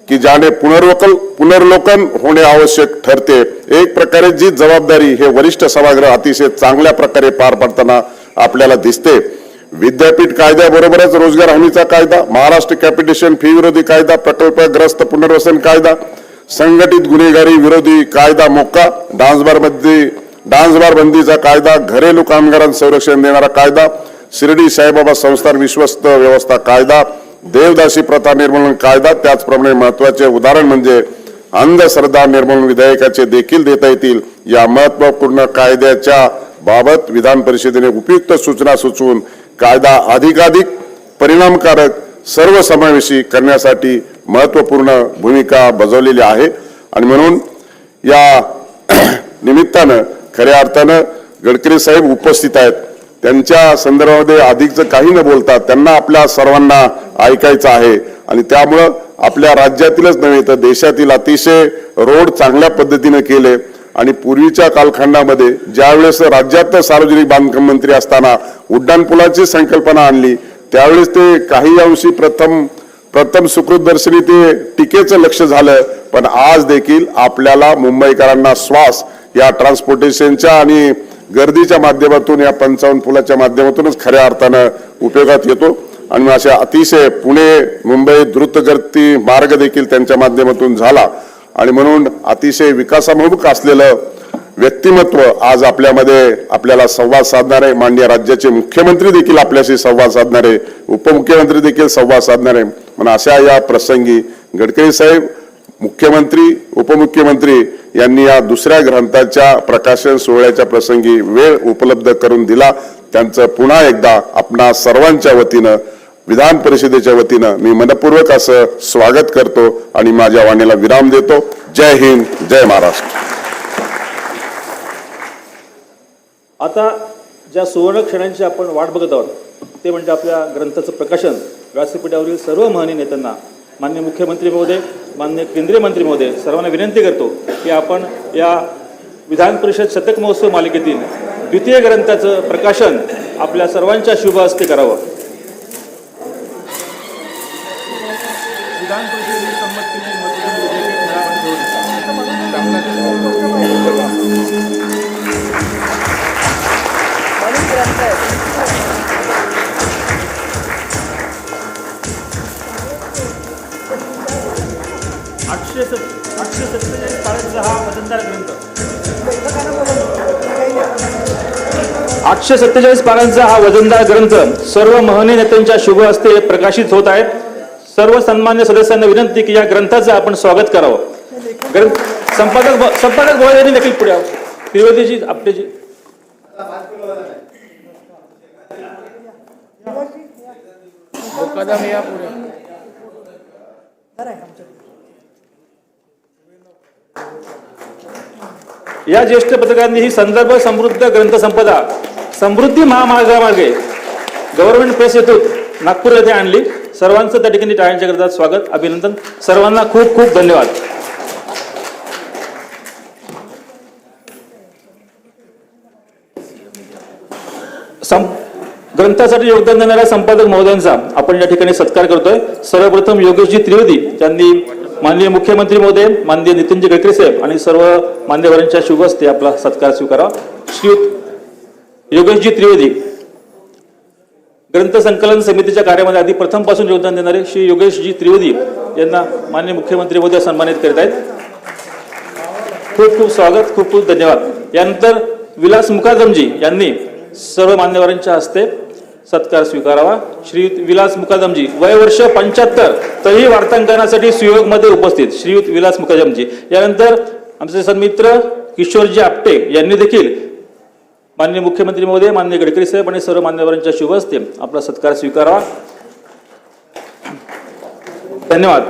की ज्याने पुनर्वलोकन होणे आवश्यक ठरते। एक प्रकारे जी जबाबदारी हे वरिष्ठ सभागृह अतिशय चांगल्या प्रकारे पार पाडताना आपल्याला दिसते। विद्यापीठ कायद्याबरोबरच रोजगार हमीचा कायदा, महाराष्ट्र कॅपिटेशन फी विरोधी कायदा, प्रकल्पग्रस्त पुनर्वसन कायदा, संघटित गुन्हेगारी विरोधी कायदा मोक्का, डान्स बार बंदीचा कायदा, घरेलू कामगारांना संरक्षण देणारा कायदा, शिर्डी साईबाबा संस्थान विश्वस्त व्यवस्था कायदा, देवदासी प्रथा निर्मूलन कायदा, त्याचप्रमाणे महत्वाचे उदाहरण म्हणजे अंधश्रद्धा निर्मूलन विधेयकाचे देखील देता येतील। या महत्वपूर्ण कायद्याच्या बाबत विधान परिषदेने उपयुक्त सूचना सुचवून कायदा अधिकाधिक परिणामकारक सर्वसमावेशी करण्यासाठी महत्वपूर्ण भूमिका बजावलेली आहे। आणि म्हणून या निमित्तानं खऱ्या अर्थानं गडकरी साहेब उपस्थित आहेत। त्यांच्या संदर्भामध्ये अधिकचं काही न बोलता त्यांना आपल्या सर्वांना ऐकायचं आहे आणि त्यामुळं आपल्या राज्यातीलच नव्हे तर देशातील अतिशय रोड चांगल्या पद्धतीने केले। आणि पूर्वीच्या कालखंडामध्ये ज्यावेळेस राज्यात सार्वजनिक बांधकाम मंत्री असताना उड्डाणपुलाची संकल्पना आणली त्यावेळेस ते काही अंशी प्रथम सुकृतदर्शनी ते टीकेचं लक्ष झालं, पण आज देखील आपल्याला मुंबईकरांना श्वास या ट्रान्सपोर्टेशनच्या आणि गर्दीच्या माध्यमातून या 55 पुलाच्या माध्यमातूनच खऱ्या अर्थानं उपयोगात येतो। आणि अशा अतिशय पुणे मुंबई द्रुतगती मार्ग देखील त्यांच्या माध्यमातून झाला आणि म्हणून अतिशय विकासाभिमुख असलेलं व्यक्तिमत्व आज आपल्याला संवाद साधणारे माननीय राज्याचे मुख्यमंत्री देखील आपल्याशी संवाद साधणारे, उपमुख्यमंत्री देखील संवाद साधणारे। म्हणून अशा या प्रसंगी गडकरी साहेब मुख्यमंत्री उपमुख्यमंत्री यांनी या दुसऱ्या ग्रंथाच्या प्रकाशन सोहळ्याच्या प्रसंगी वेळ उपलब्ध करून दिला। त्यांचं पुन्हा एकदा आपणा सर्वांच्या वतीनं विधान परिषदेच्या वतीनं मी मनपूर्वक असं स्वागत करतो आणि माझ्या वाणीला विराम देतो। जय हिंद, जय महाराष्ट्र। आता ज्या सुवर्ण क्षणांची आपण वाट बघत आहोत ते म्हणजे आपल्या ग्रंथाचं प्रकाशन। व्यासपीठावरील सर्व महनीय नेत्यांना, माननीय मुख्यमंत्री महोदय, माननीय केंद्रीय मंत्री महोदय, सर्वांना विनंती करतो की आपण या विधान परिषद शतक महोत्सव मालिकेतील द्वितीय ग्रंथाचं प्रकाशन आपल्या सर्वांच्या शुभ हस्ते करावं। विधान परिषदेची संमतीने हा वजनदार ग्रंथ 847 पानांचा हा वजनदार ग्रंथ सर्व महनीय नेत्यांच्या शुभ हस्ते प्रकाशित होत आहे। सर्व सन्मान्य सदस्यांना विनंती की या ग्रंथाचं आपण स्वागत करावं। संपादक महोदयांनी देखील पुढे यावं। त्रिवेदीजी आपटेजी मुकादम या पुढे। या ज्येष्ठ पत्रकारांनी ही संदर्भ समृद्ध ग्रंथसंपदा समृद्धी महामार्गामार्गे गव्हर्नमेंट प्रेस येथून नागपूर येथे आणली। सर्वांचं त्या ठिकाणी टाळ्यांच्या गजरात स्वागत, अभिनंदन। सर्वांना खूप खूप धन्यवाद। ग्रंथासाठी योगदान देणाऱ्या संपादक महोदयांचा आपण या ठिकाणी सत्कार करतोय। सर्वप्रथम योगेशजी त्रिवेदी यांनी माननीय मुख्यमंत्री महोदय, माननीय नितीनजी गडकरी साहेब आणि सर्व मान्यवरांच्या शुभ हस्ते आपला सत्कार स्वीकारावा। श्रीयुत योगेशजी त्रिवेदी ग्रंथ संकलन समितीच्या कार्यामध्ये आधी प्रथम पासून योगदान देणारे श्री योगेशजी त्रिवेदी यांना माननीय मुख्यमंत्री महोदय सन्मानित करत आहेत। खूप खूप स्वागत, खूप खूप धन्यवाद। यानंतर विलास मुकादमजी यांनी सर्व मान्यवरांच्या हस्ते सत्कार स्वीकारावा। श्रीयुत विलास मुकादमजी, वय वर्ष 75, तरी वार्तांकनासाठी सुयोग मध्ये उपस्थित श्रीयुत विलास मुकादमजी। यानंतर आमचे सन्मित्र किशोरजी आपटे यांनी देखील माननीय मुख्यमंत्री महोदय, माननीय गडकरी साहेब आणि सर्व मान्यवरांच्या शुभ हस्ते आपला सत्कार स्वीकारावा। धन्यवाद।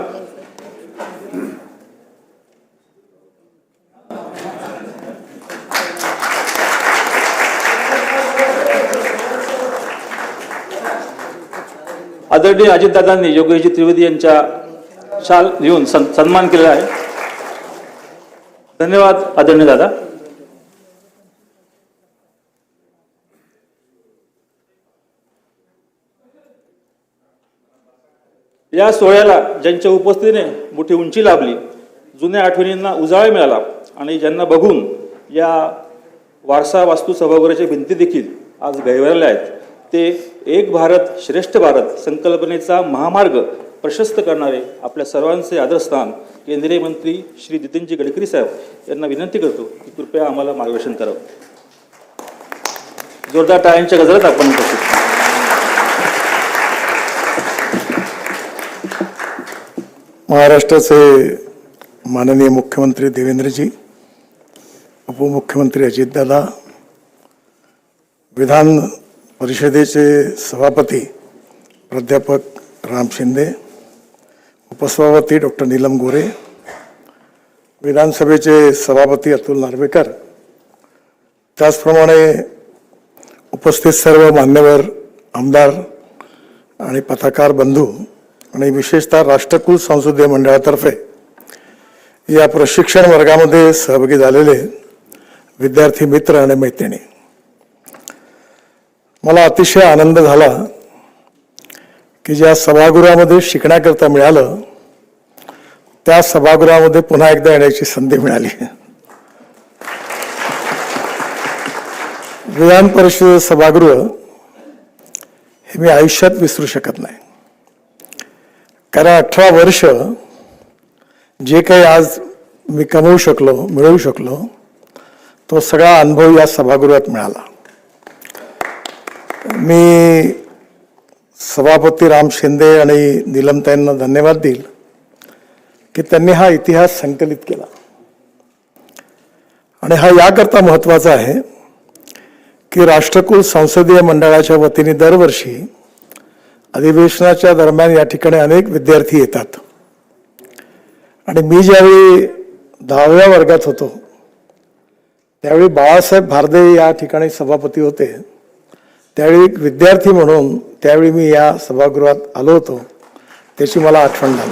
आदरणीय अजितदादांनी योगेशजी त्रिवेदी यांच्या शाल घेऊन सन्मान केलेला आहे। धन्यवाद आदरणीय दादा। या सोहळ्याला ज्यांच्या उपस्थितीने मोठी उंची लाभली, जुन्या आठवणींना उजाळा मिळाला आणि ज्यांना बघून या वारसा वास्तू सभागृहाच्या भिंती देखील आज गहिवरल्या आहेत, ते एक भारत श्रेष्ठ भारत संकल्पनेचा महामार्ग प्रशस्त करणारे आपल्या सर्वांचे आदरस्थान केंद्रीय मंत्री श्री नितीनजी गडकरी साहेब यांना विनंती करतो की कृपया आम्हाला मार्गदर्शन करावं. जोरदार टाळ्यांच्या गजरात आपण उपस्थित. महाराष्ट्राचे माननीय मुख्यमंत्री देवेंद्रजी, उपमुख्यमंत्री अजितदादा, विधान परिषदेचे सभापती प्राध्यापक राम शिंदे, उपसभापती डॉक्टर नीलम गोरे, विधानसभेचे सभापती अतुल नार्वेकर, त्याचप्रमाणे उपस्थित सर्व मान्यवर आमदार आणि पत्रकार बंधू आणि विशेषतः राष्ट्रकुल संसदीय मंडळातर्फे या प्रशिक्षण वर्गामध्ये सहभागी झालेले विद्यार्थी मित्र आणि मैत्रिणी, मला अतिशय आनंद झाला की ज्या सभागृहामध्ये शिकण्याकरता मिळालं त्या सभागृहामध्ये पुन्हा एकदा येण्याची संधी मिळाली. विधान परिषद सभागृह हे मी आयुष्यात विसरू शकत नाही, कारण 18 वर्ष जे काही आज मी कमवू शकलो, मिळवू शकलो, तो सगळा अनुभव या सभागृहात मिळाला. मी सभापती राम शिंदे आणि नीलमताईंना धन्यवाद देईल की त्यांनी हा इतिहास संकलित केला. आणि हा याकरता महत्त्वाचा आहे की राष्ट्रकुल संसदीय मंडळाच्या वतीने दरवर्षी अधिवेशनाच्या दरम्यान या ठिकाणी अनेक विद्यार्थी येतात. आणि मी ज्यावेळी 10व्या वर्गात होतो त्यावेळी बाळासाहेब भारदे या ठिकाणी सभापती होते. त्यावेळी एक विद्यार्थी म्हणून त्यावेळी मी या सभागृहात आलो होतो, त्याची मला आठवण झाली.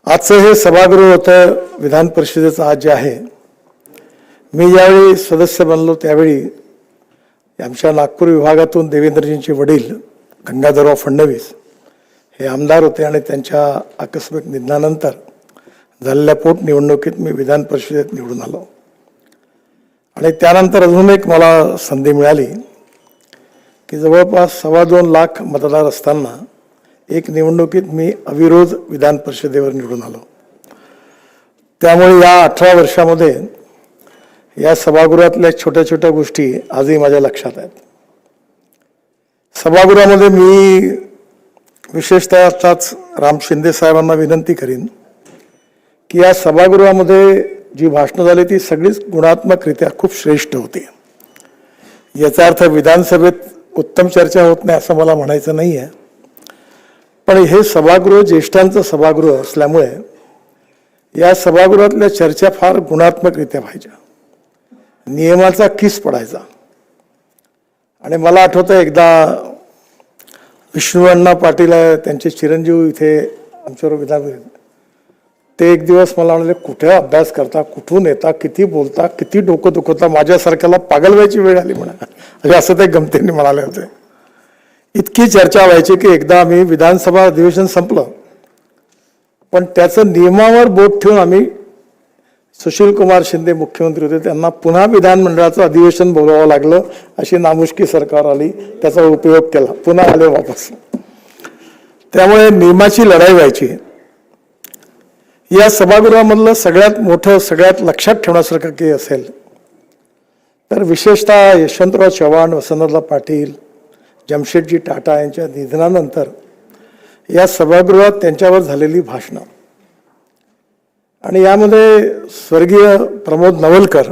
आजचं हे सभागृह होतं विधान परिषदेचं आज जे आहे, मी ज्यावेळी सदस्य बनलो त्यावेळी आमच्या नागपूर विभागातून देवेंद्रजींचे वडील गंगाधरराव फडणवीस हे आमदार होते आणि त्यांच्या आकस्मिक निधनानंतर झालेल्या पोटनिवडणुकीत मी विधान परिषदेत निवडून आलो. आणि त्यानंतर अजून एक मला संधी मिळाली की जवळपास 2.25 लाख मतदार असताना एक निवडणुकीत मी अविरोध विधान परिषदेवर निवडून आलो. त्यामुळे या 18 वर्षामध्ये या सभागृहातल्या छोट्या छोट्या गोष्टी आजही माझ्या लक्षात आहेत. सभागृहामध्ये मी विशेषतः आताच राम शिंदे साहेबांना विनंती करीन की या सभागृहामध्ये जी भाषणं झाली ती सगळीच गुणात्मकरित्या खूप श्रेष्ठ होती. याचा अर्थ विधानसभेत उत्तम चर्चा होत नाही असं मला म्हणायचं नाही आहे, पण हे सभागृह ज्येष्ठांचं सभागृह असल्यामुळे या सभागृहातल्या चर्चा फार गुणात्मकरित्या पाहिजे, नियमाचा किस पडायचा. आणि मला आठवतं एकदा विष्णुअण्णा पाटील त्यांचे चिरंजीव इथे आमच्यावर विधान, ते एक दिवस मला म्हणाले, कुठे अभ्यास करता, कुठून येता, किती बोलता, किती डोकं दुखवता, माझ्यासारख्याला पागल व्हायची वेळ आली म्हणा, म्हणजे असं ते गमतीने म्हणाले होते. इतकी चर्चा व्हायची की एकदा आम्ही विधानसभा अधिवेशन संपलं, पण त्याचं नियमावर बोट ठेवून आम्ही सुशील कुमार शिंदे मुख्यमंत्री होते, त्यांना पुन्हा विधानमंडळाचं अधिवेशन बोलावं लागलं. अशी नामुष्की सरकार आली, त्याचा उपयोग केला, पुन्हा आले वापस. त्यामुळे नियमाची लढाई व्हायची. या सभागृहामधलं सगळ्यात मोठं, सगळ्यात लक्षात ठेवण्यासारखं काही असेल तर विशेषतः यशवंतराव चव्हाण, वसंतदादा पाटील, जमशेदजी टाटा यांच्या निधनानंतर या सभागृहात त्यांच्यावर झालेली भाषणं. आणि यामध्ये स्वर्गीय प्रमोद नवलकर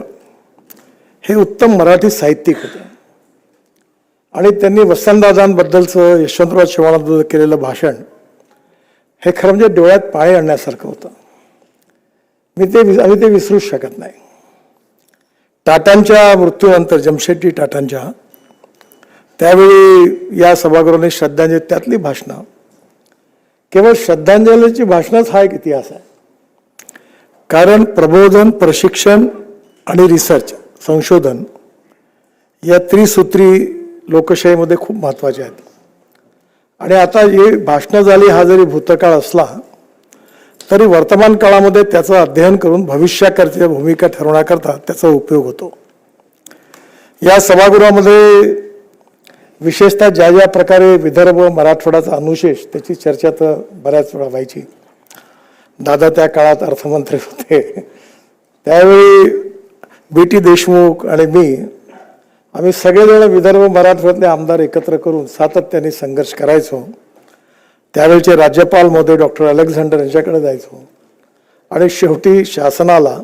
हे उत्तम मराठी साहित्यिक होते आणि त्यांनी वसंतदादांबद्दलचं, यशवंतराव चव्हाणांबद्दल केलेलं भाषण हे खरं म्हणजे डोळ्यात पाणी आणण्यासारखं होतं. आम्ही ते विसरूच शकत नाही. टाटांच्या मृत्यूनंतर, जमशेदजी टाटांच्या, त्यावेळी या सभागृहाने श्रद्धांजली, त्यातली भाषणं, केवळ श्रद्धांजलीची भाषणच हा एक इतिहास आहे. कारण प्रबोधन, प्रशिक्षण आणि रिसर्च, संशोधन या त्रिसूत्री लोकशाहीमध्ये खूप महत्त्वाचे आहेत. आणि आता ही भाषणं झाली, हा जरी भूतकाळ असला तरी वर्तमान काळामध्ये त्याचं अध्ययन करून भविष्याकरता भूमिका ठरवण्याकरता त्याचा उपयोग होतो. या सभागृहामध्ये विशेषतः ज्या ज्या प्रकारे विदर्भ मराठवाड्याचा अनुशेष त्याची चर्चा तर बऱ्याच वेळा व्हायची. दादा त्या काळात अर्थमंत्री होते, त्यावेळी बी.टी. देशमुख आणि मी आम्ही सगळेजण विदर्भ मराठवाड्यातले आमदार एकत्र करून सातत्याने संघर्ष करायचो. त्यावेळचे राज्यपाल महोदय डॉक्टर अलेक्झांडर यांच्याकडे जायचो आणि शेवटी शासनाला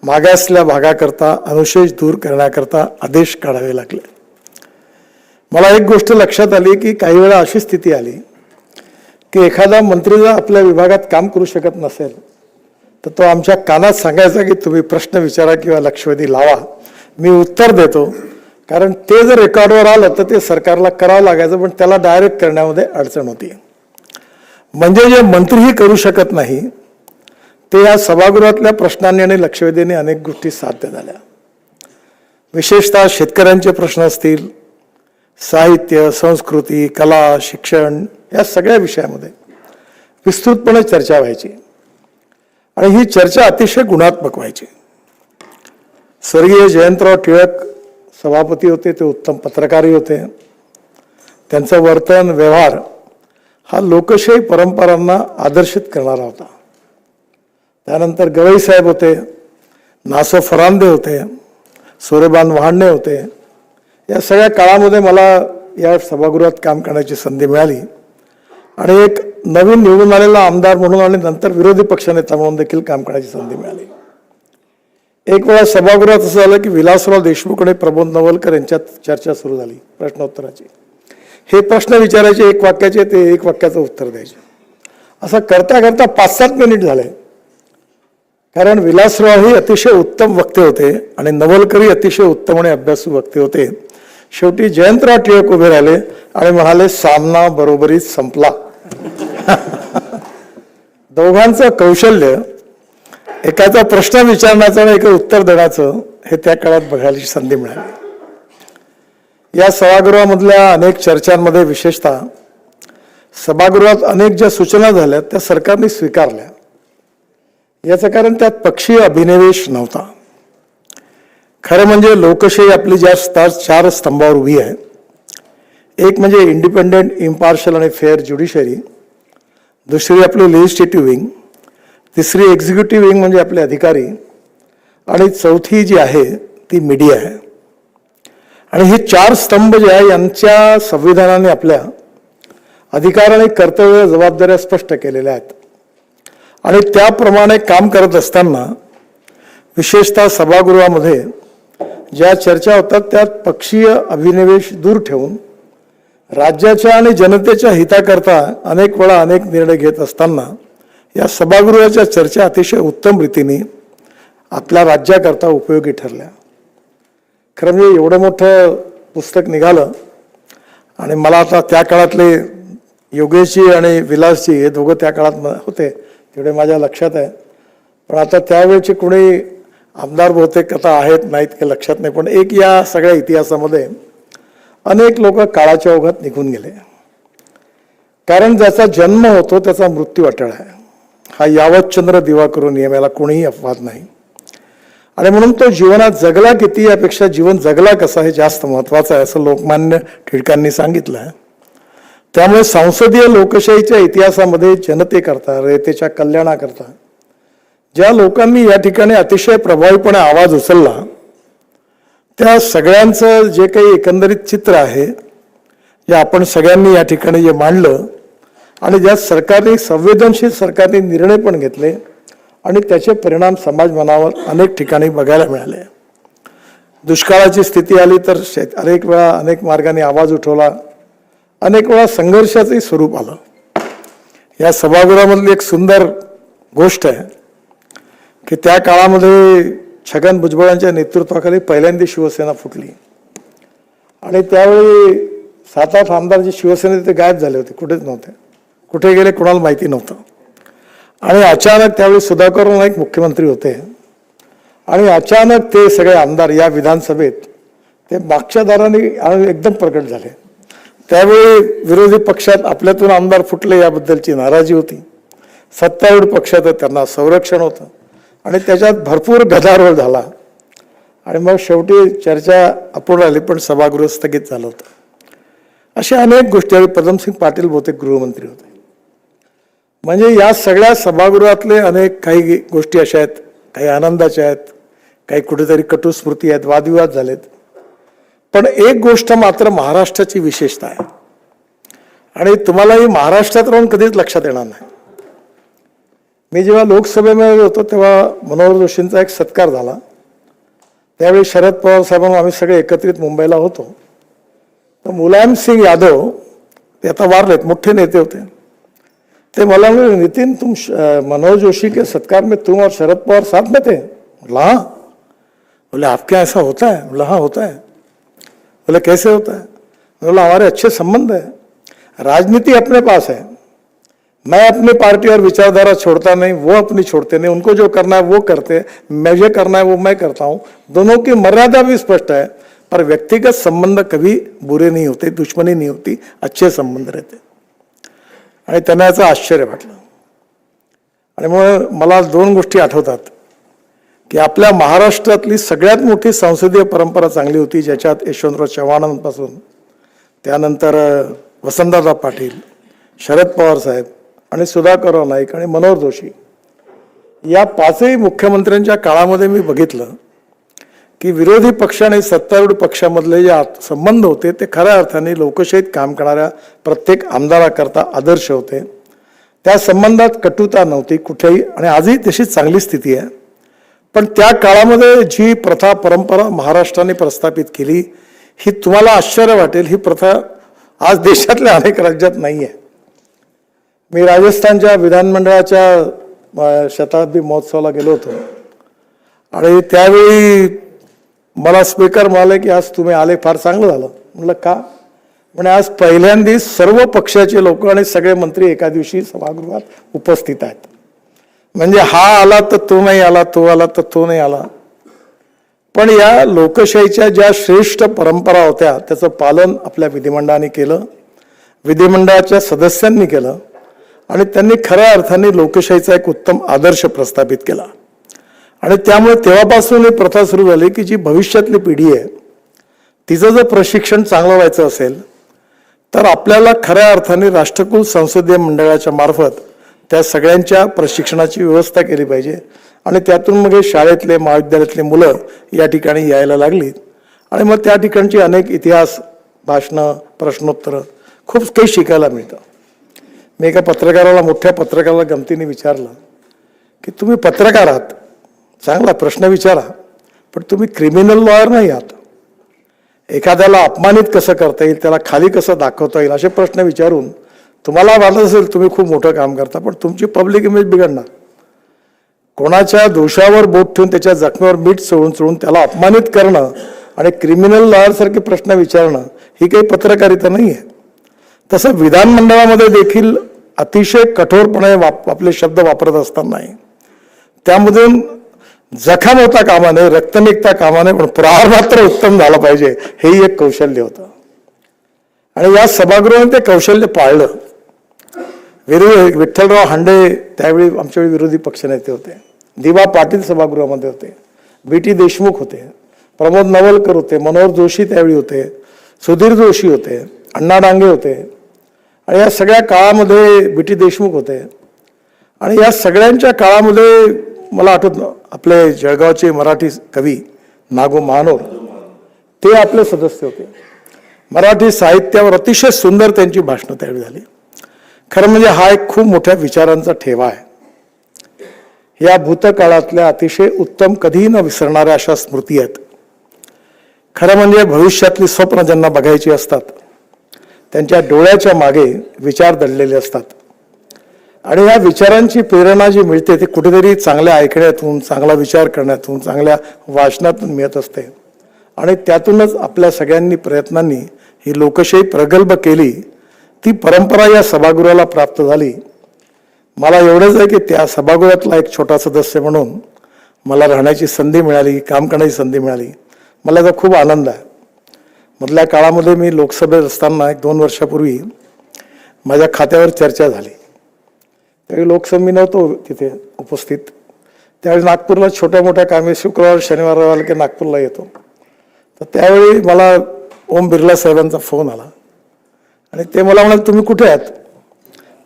मागासल्या भागाकरता अनुशेष दूर करण्याकरता आदेश काढावे लागले. मला एक गोष्ट लक्षात आली की काही वेळा अशी स्थिती आली की एखादा मंत्री जर आपल्या विभागात काम करू शकत नसेल तर तो आमच्या कानात सांगायचा की तुम्ही प्रश्न विचारा किंवा लक्षवेधी लावा, मी उत्तर देतो. कारण ते जर रेकॉर्डवर आलं तर ते सरकारला करावं लागायचं, पण त्याला डायरेक्ट करण्यामध्ये अडचण होती. म्हणजे जे मंत्रीही करू शकत नाही ते या सभागृहातल्या प्रश्नांनी आणि लक्षवेधीने अनेक गोष्टी साध्य झाल्या. विशेषतः शेतकऱ्यांचे प्रश्न असतील, साहित्य, संस्कृती, कला, शिक्षण या सगळ्या विषयामध्ये विस्तृतपणे चर्चा व्हायची आणि ही चर्चा अतिशय गुणात्मक व्हायची. स्वर्गीय जयंतराव टिळक सभापती होते, ते उत्तम पत्रकारही होते. त्यांचं वर्तन व्यवहार हा लोकशाही परंपरांना आदर्शित करणारा होता. त्यानंतर गवई साहेब होते, नासो फरांदे होते, सूर्यबान वहाणे होते. या सगळ्या काळामध्ये मला या सभागृहात काम करण्याची संधी मिळाली आणि एक नवीन निवडून आलेला आमदार म्हणून आणि नंतर विरोधी पक्षनेता म्हणून देखील काम करण्याची संधी मिळाली. एक वेळा सभागृहात असं झालं की विलासराव देशमुख आणि प्रबोध नवलकर यांच्यात चर्चा सुरू झाली प्रश्नोत्तराची. हे प्रश्न विचारायचे एक वाक्याचे, ते एक वाक्याचं उत्तर द्यायचे. असं करता करता 5-7 मिनिट झाले. कारण विलासराव ही अतिशय उत्तम वक्ते होते आणि नवलकरही अतिशय उत्तम आणि अभ्यासू वक्ते होते. शेवटी जयंतराव टिळक उभे राहिले आणि म्हणाले सामना बरोबरीत संपला. दोघांचं कौशल्य, एकाचा प्रश्न विचारण्याचं आणि एका उत्तर देण्याचं, हे त्या काळात बघायची संधी मिळाली. या सभागृहामधल्या अनेक चर्चांमध्ये विशेषतः सभागृहात अनेक ज्या सूचना झाल्या त्या सरकारने स्वीकारल्या. याचं कारण त्यात पक्षीय अभिनिवेश नव्हता. खरं म्हणजे लोकशाही आपली ज्या 4 स्तंभावर उभी आहे, एक म्हणजे इंडिपेंडेंट, इम्पार्शल आणि फेअर ज्युडिशरी, दुसरी आपली लेजिस्लेटिव्ह विंग, तिसरी एक्झिक्युटिव्ह विंग म्हणजे आपले अधिकारी, आणि चौथी जी आहे ती मीडिया आहे. आणि हे 4 स्तंभ जे आहे यांच्या संविधानाने आपल्या अधिकार आणि कर्तव्य जबाबदाऱ्या स्पष्ट केलेल्या आहेत. आणि त्याप्रमाणे काम करत असताना विशेषतः सभागृहामध्ये ज्या चर्चा होतात त्यात पक्षीय अभिनिवेश दूर ठेवून राज्याच्या आणि जनतेच्या हिताकरता अनेक वेळा अनेक निर्णय घेत असताना या सभागृहाच्या चर्चा अतिशय उत्तम रीतीने आपल्या राज्याकरता उपयोगी ठरल्या. खरं म्हणजे एवढं मोठं पुस्तक निघालं आणि मला आता त्या काळातले योगेशजी आणि विलासजी हे दोघं त्या काळात होते तेवढे माझ्या लक्षात आहे. पण आता त्यावेळेचे कोणी आमदार बहुतेक आता आहेत नाहीत काही लक्षात नाही. पण एक या सगळ्या इतिहासामध्ये अनेक लोक काळाच्या ओघात निघून गेले. कारण ज्याचा जन्म होतो त्याचा मृत्यू अटळ आहे, हा यावतचंद्र दिवाकरू नियम, याला कोणीही अपवाद नाही. आणि म्हणून तो जीवनात जगला किती यापेक्षा जीवन जगला कसा हे जास्त महत्वाचं आहे असं लोकमान्य टिळकांनी सांगितलं आहे. त्यामुळे संसदीय लोकशाहीच्या इतिहासामध्ये जनतेकरता, रयतेच्या कल्याणाकरता ज्या लोकांनी या ठिकाणी अतिशय प्रभावीपणे आवाज उचलला त्या सगळ्यांचं जे काही एकंदरीत चित्र आहे, जे आपण सगळ्यांनी या ठिकाणी जे मांडलं आणि ज्या सरकारने संवेदनशील सरकारने निर्णय पण घेतले आणि त्याचे परिणाम समाज मनावर अनेक ठिकाणी बघायला मिळाले. दुष्काळाची स्थिती आली तर अनेक वेळा अनेक मार्गाने आवाज उठवला, अनेक वेळा संघर्षाचंही स्वरूप आलं. या सभागृहामधली एक सुंदर गोष्ट आहे की त्या काळामध्ये छगन भुजबळांच्या नेतृत्वाखाली पहिल्यांदा शिवसेना फुटली आणि त्यावेळी 7-8 आमदार जे शिवसेनेत ते गायब झाले होते, कुठेच नव्हते. कुठे गेले कोणाला माहिती नव्हतं. आणि अचानक त्यावेळी सुधाकर नाईक मुख्यमंत्री होते आणि अचानक ते सगळे आमदार या विधानसभेत ते मागच्या दाराने एकदम प्रकट झाले. त्यावेळी विरोधी पक्षात आपल्यातून आमदार फुटले याबद्दलची नाराजी होती. सत्तारूढ पक्षात त्यांना संरक्षण होतं आणि त्याच्यात भरपूर गदारोळ झाला आणि मग शेवटी चर्चा अपूर्ण आली, पण सभागृह स्थगित झालं होतं. अशा अनेक गोष्टी आहेत. पदमसिंग पाटील बहुतेक गृहमंत्री होते. म्हणजे या सगळ्या सभागृहातले अनेक काही गोष्टी अशा आहेत, काही आनंदाच्या आहेत, काही कुठेतरी कटुस्मृती आहेत, वादविवाद झालेत. पण एक गोष्ट मात्र महाराष्ट्राची विशेषता आहे आणि तुम्हाला ही महाराष्ट्रात राहून कधीच लक्षात येणार नाही. मी जेव्हा लोकसभेमध्ये होतो तेव्हा मनोहर जोशींचा एक सत्कार झाला. त्यावेळी शरद पवार साहेबांना आम्ही सगळे एकत्रित मुंबईला होतो. तर मुलायम सिंग यादव ते आता वारलेत, मोठे नेते होते. ते मला बोले, नितिन तुम मनोहर जोशी के सत्कार में तुम और शरद पवार साथ में थे? बोला हाँ. बोले आपके यहाँ ऐसा होता है? बोला हाँ होता है. बोले कैसे होता है? बोला हमारे अच्छे संबंध है, राजनीति अपने पास है, मैं अपनी पार्टी और विचारधारा छोड़ता नहीं, वो अपनी छोड़ते नहीं, उनको जो करना है वो करते, मुझे करना है वो मैं करता हूँ. दोनों की मर्यादा भी स्पष्ट है, पर व्यक्तिगत संबंध कभी बुरे नहीं होते, दुश्मनी नहीं होती, अच्छे संबंध रहते. आणि त्यांना याचं आश्चर्य वाटलं. आणि मग मला दोन गोष्टी आठवतात की आपल्या महाराष्ट्रातली सगळ्यात मोठी संसदीय परंपरा चांगली होती, ज्याच्यात यशवंतराव चव्हाणांपासून त्यानंतर वसंतदादा पाटील, शरद पवार साहेब आणि सुधाकरराव नाईक आणि मनोहर जोशी या पाचही मुख्यमंत्र्यांच्या काळामध्ये मी बघितलं की विरोधी पक्ष आणि सत्तारूढ पक्षामधले जे संबंध होते ते खऱ्या अर्थाने लोकशाहीत काम करणाऱ्या प्रत्येक आमदाराकरता आदर्श होते. त्या संबंधात कटुता नव्हती कुठेही आणि आजही तशी चांगली स्थिती आहे. पण त्या काळामध्ये जी प्रथा परंपरा महाराष्ट्राने प्रस्थापित केली ही तुम्हाला आश्चर्य वाटेल, ही प्रथा आज देशातल्या अनेक राज्यात नाही आहे. मी राजस्थानच्या विधानमंडळाच्या शताब्दी महोत्सवाला गेलो होतो आणि त्यावेळी मला स्पीकर म्हणाले की आज तुम्ही आले फार चांगलं झालं. म्हटलं का? म्हणजे आज पहिल्यांदा सर्व पक्षाचे लोक आणि सगळे मंत्री एका दिवशी सभागृहात उपस्थित आहेत. म्हणजे हा आला तर तो नाही आला, तो आला तर तो नाही आला. पण या लोकशाहीच्या ज्या श्रेष्ठ परंपरा होत्या त्याचं पालन आपल्या विधिमंडळाने केलं, विधिमंडळाच्या सदस्यांनी केलं आणि त्यांनी खऱ्या अर्थाने लोकशाहीचा एक उत्तम आदर्श प्रस्थापित केला. आणि त्यामुळे तेव्हापासून ही प्रथा सुरू झाली की जी भविष्यातली पिढी आहे तिचं जर प्रशिक्षण चांगलं व्हायचं असेल तर आपल्याला खऱ्या अर्थाने राष्ट्रकुल संसदीय मंडळाच्या मार्फत त्या सगळ्यांच्या प्रशिक्षणाची व्यवस्था केली पाहिजे. आणि त्यातून मग हे शाळेतले महाविद्यालयातले मुलं या ठिकाणी यायला लागली आणि मग त्या ठिकाणची अनेक इतिहास भाषणं प्रश्नोत्तरं खूप काही शिकायला मिळतं. मी एका पत्रकाराला, मोठ्या पत्रकाराला गमतीने विचारलं की तुम्ही पत्रकार आहात, चांगला प्रश्न विचारा, पण तुम्ही क्रिमिनल लॉयर नाही आहात. एखाद्याला अपमानित कसं करता येईल, त्याला खाली कसं दाखवता येईल असे प्रश्न विचारून तुम्हाला वाटत असेल तुम्ही खूप मोठं काम करता, पण तुमची पब्लिक इमेज बिघडणार. कोणाच्या दोषावर बोट ठेवून त्याच्या जखमेवर मीठ चोळून त्याला अपमानित करणं आणि क्रिमिनल लॉयरसारखे प्रश्न विचारणं ही काही पत्रकारिता नाही आहे. तसं विधानमंडळामध्ये देखील अतिशय कठोरपणे आपले शब्द वापरत असताना त्यामधून जखम होता कामा नये, रक्त निघता कामा नये, पण प्रहार मात्र उत्तम झाला पाहिजे, हेही एक कौशल्य होतं. आणि या सभागृहाने ते कौशल्य पाळलं. विठ्ठलराव हांडे त्यावेळी आमच्यावेळी विरोधी पक्षनेते होते, दिवा पाटील सभागृहामध्ये होते, बी.टी. देशमुख होते, प्रमोद नवलकर होते, मनोहर जोशी त्यावेळी होते, सुधीर जोशी होते, अण्णा डांगे होते आणि या सगळ्या काळामध्ये बी.टी. देशमुख होते. आणि या सगळ्यांच्या काळामध्ये मला आठवतं आपले जळगावचे मराठी कवी नागो महानोर ते आपले सदस्य होते. मराठी साहित्यावर अतिशय सुंदर त्यांची भाषणं त्यावेळी झाली. खरं म्हणजे हा एक खूप मोठ्या विचारांचा ठेवा आहे. या भूतकाळातल्या अतिशय उत्तम कधीही न विसरणाऱ्या अशा स्मृती आहेत. खरं म्हणजे भविष्यातली स्वप्न ज्यांना बघायची असतात त्यांच्या डोळ्याच्या मागे विचार दडलेले असतात आणि या विचारांची प्रेरणा जी मिळते ती कुठेतरी चांगल्या ऐकण्यातून, चांगला विचार करण्यातून, चांगल्या वाचनातून मिळत असते. आणि त्यातूनच आपल्या सगळ्यांनी प्रयत्नांनी ही लोकशाही प्रगल्भ केली. ती परंपरा या सभागृहाला प्राप्त झाली. मला एवढंच आहे की त्या सभागृहातला एक छोटा सदस्य म्हणून मला राहण्याची संधी मिळाली, काम करण्याची संधी मिळाली. मला याचा खूप आनंद आहे. मधल्या काळामध्ये मी लोकसभेत असताना 1-2 वर्षापूर्वी माझ्या खात्यावर चर्चा झाली. त्यावेळी लोकसभा मी नव्हतो तिथे उपस्थित. त्यावेळी नागपूरला छोट्या मोठ्या कामे शुक्रवार शनिवार रविवार की नागपूरला येतो. तर त्यावेळी मला ओम बिर्ला साहेबांचा फोन आला आणि ते मला म्हणाले, तुम्ही कुठे आहात?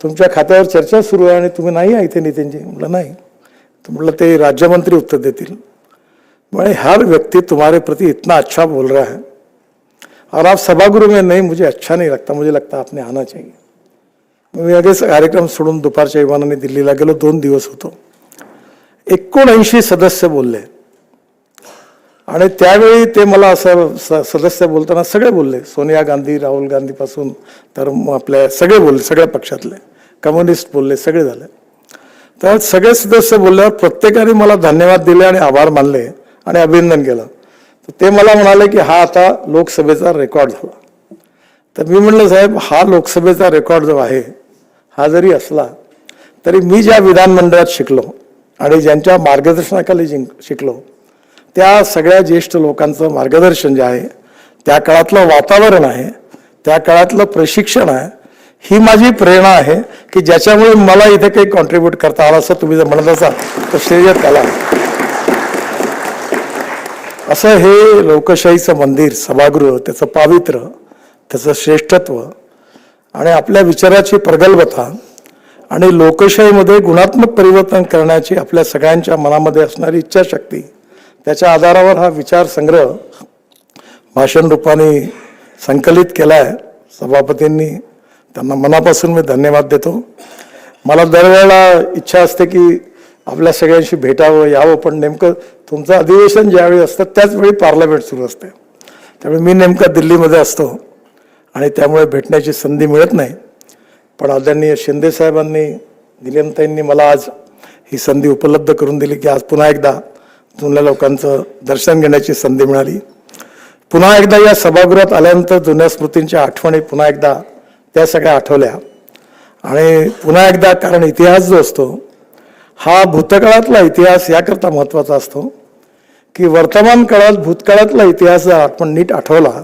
तुमच्या खात्यावर चर्चा सुरू आहे आणि तुम्ही नाही आहे इथे नितीनजी. म्हटलं नाही. तर म्हटलं ते राज्यमंत्री उत्तर देतील. म्हणे हर व्यक्ति तुम्हारे प्रति इतना अच्छा बोल रहा है और आप सभागृह में नहीं, मुझे अच्छा नहीं लगता, मुझे लगता आपने आना चाहिए. मी लगेच कार्यक्रम सोडून दुपारच्या विमानाने दिल्लीला गेलो. 2 दिवस होतो. 79 सदस्य बोलले आणि त्यावेळी ते मला असं सदस्य बोलताना सगळे बोलले, सोनिया गांधी, राहुल गांधी पासून तर आपल्या सगळे बोलले, सगळ्या पक्षातले कम्युनिस्ट बोलले, सगळे झाले. तर सगळे सदस्य बोलल्यावर प्रत्येकाने मला धन्यवाद दिले आणि आभार मानले आणि अभिनंदन केलं. तर ते मला म्हणाले की हा आता लोकसभेचा रेकॉर्ड झाला. तर मी म्हटलं, साहेब हा लोकसभेचा रेकॉर्ड जो आहे हा जरी असला तरी मी ज्या विधानमंडळात शिकलो आणि ज्यांच्या मार्गदर्शनाखाली शिकलो त्या सगळ्या ज्येष्ठ लोकांचं मार्गदर्शन जे आहे, त्या काळातलं वातावरण आहे, त्या काळातलं प्रशिक्षण आहे, ही माझी प्रेरणा आहे की ज्याच्यामुळे मला इथे काही कॉन्ट्रीब्यूट करता आलं. असं तुम्ही जर म्हणत असाल तर श्रेय त्याला. असं हे लोकशाहीचं मंदिर, सभागृह, त्याचं पावित्र्य, त्याचं श्रेष्ठत्व आणि आपल्या विचाराची प्रगल्भता आणि लोकशाहीमध्ये गुणात्मक परिवर्तन करण्याची आपल्या सगळ्यांच्या मनामध्ये असणारी इच्छाशक्ती, त्याच्या आधारावर हा विचार संग्रह भाषण रूपाने संकलित केला आहे सभापतींनी. त्यांना मनापासून मी धन्यवाद देतो. मला दरवेळेला इच्छा असते की आपल्या सगळ्यांशी भेटावं, यावं, पण नेमकं तुमचं अधिवेशन ज्यावेळी असतं त्याच वेळी पार्लमेंट सुरू असते. त्यामुळे मी नेमका दिल्लीमध्ये असतो आणि त्यामुळे भेटण्याची संधी मिळत नाही. पण आदरणीय शिंदे साहेबांनी, निलमताईंनी मला आज ही संधी उपलब्ध करून दिली की आज पुन्हा एकदा जुन्या लोकांचं दर्शन घेण्याची संधी मिळाली. पुन्हा एकदा या सभागृहात आल्यानंतर जुन्या स्मृतींच्या आठवणी पुन्हा एकदा त्या सगळ्या आठवल्या आणि पुन्हा एकदा, कारण इतिहास जो असतो हा भूतकाळातला इतिहास याकरता महत्त्वाचा असतो की वर्तमान काळात भूतकाळातला इतिहास जर आपण नीट आठवला